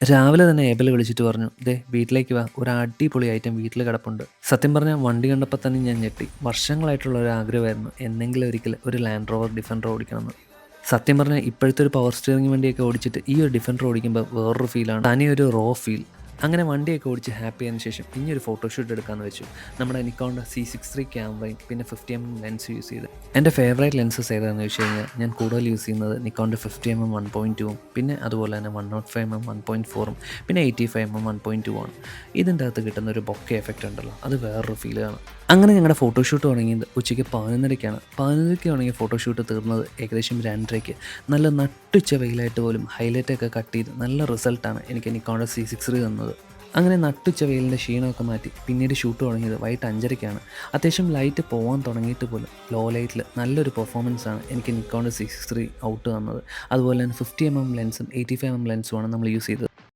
രാവിലെ തന്നെ ഏബൽ വിളിച്ചിട്ട് പറഞ്ഞു, ദേ വീട്ടിലേക്ക് വാ, ഒരു അടിപൊളി ഐറ്റം വീട്ടിൽ കിടപ്പുണ്ട്. സത്യം പറഞ്ഞാൽ വണ്ടി കണ്ടപ്പോൾ തന്നെ ഞാൻ ഞെട്ടി. വർഷങ്ങളായിട്ടുള്ള ഒരു ആഗ്രഹമായിരുന്നു എന്നെങ്കിലും ഒരിക്കൽ ഒരു ലാൻഡ് റോവർ ഡിഫൻഡർ ഓടിക്കണമെന്ന്. സത്യം പറഞ്ഞാൽ ഇപ്പോഴത്തെ ഒരു പവർ സ്റ്റിയറിംഗ് വണ്ടിയൊക്കെ ഓടിച്ചിട്ട് ഈ ഒരു ഡിഫൻഡർ ഓടിക്കുമ്പോൾ വേറൊരു ഫീലാണ്, തനിയൊരു റോ ഫീൽ. അങ്ങനെ വണ്ടിയൊക്കെ ഓടിച്ച് ഹാപ്പി ആയതിനു ശേഷം ഇനിയൊരു ഫോട്ടോഷൂട്ട് എടുക്കാമെന്ന് വെച്ചു. നമ്മുടെ നിക്കോണിൻ്റെ C63 ക്യാമറയും പിന്നെ 50mm ലെൻസ് യൂസ് ചെയ്ത്. എൻ്റെ ഫേവറേറ്റ് ലെൻസസ് ഏതാണെന്ന് വെച്ച് കഴിഞ്ഞാൽ ഞാൻ കൂടുതൽ യൂസ് ചെയ്യുന്നത് നിക്കോണിൻ്റെ 50mm 1.2ഉം പിന്നെ അതുപോലെ തന്നെ 105mm 1.4ഉം പിന്നെ 85mm 1.2 ആണ്. ഇതിൻ്റെ അകത്ത് കിട്ടുന്ന ഒരു ബൊക്കെ എഫക്റ്റ് ഉണ്ടല്ലോ, അത് വേറൊരു ഫീലാണ്. അങ്ങനെ ഞങ്ങളുടെ ഫോട്ടോഷൂട്ട് തുടങ്ങിയത് ഉച്ചയ്ക്ക് 11:30ക്കാണ്. 11:30ക്ക് തുടങ്ങിയ ഫോട്ടോഷൂട്ട് തീർന്നത് ഏകദേശം 2:30ക്ക്. നല്ല നട്ടുച്ച വെയിലായിട്ട് പോലും ഹൈലൈറ്റൊക്കെ കട്ട് ചെയ്ത് നല്ല റിസൾട്ടാണ് എനിക്ക് നിക്കോണിൻ്റെ C63 തന്നത്. അങ്ങനെ നട്ടുച്ച വെയിലിൻ്റെ ക്ഷീണമൊക്കെ മാറ്റി പിന്നീട് ഷൂട്ട് തുടങ്ങിയത് വൈകിട്ട് 5:30ക്കാണ്. അത്യാവശ്യം ലൈറ്റ് പോകാൻ തുടങ്ങിയിട്ട് പോലും ലോ ലൈറ്റിൽ നല്ലൊരു പെർഫോമൻസാണ് എനിക്ക് നിക്കോണിൻ്റെ C63 ഔട്ട് തന്നത്. അതുപോലെ തന്നെ 50mm ലെൻസും 85mm ലെൻസുമാണ് നമ്മൾ യൂസ് ചെയ്തത്.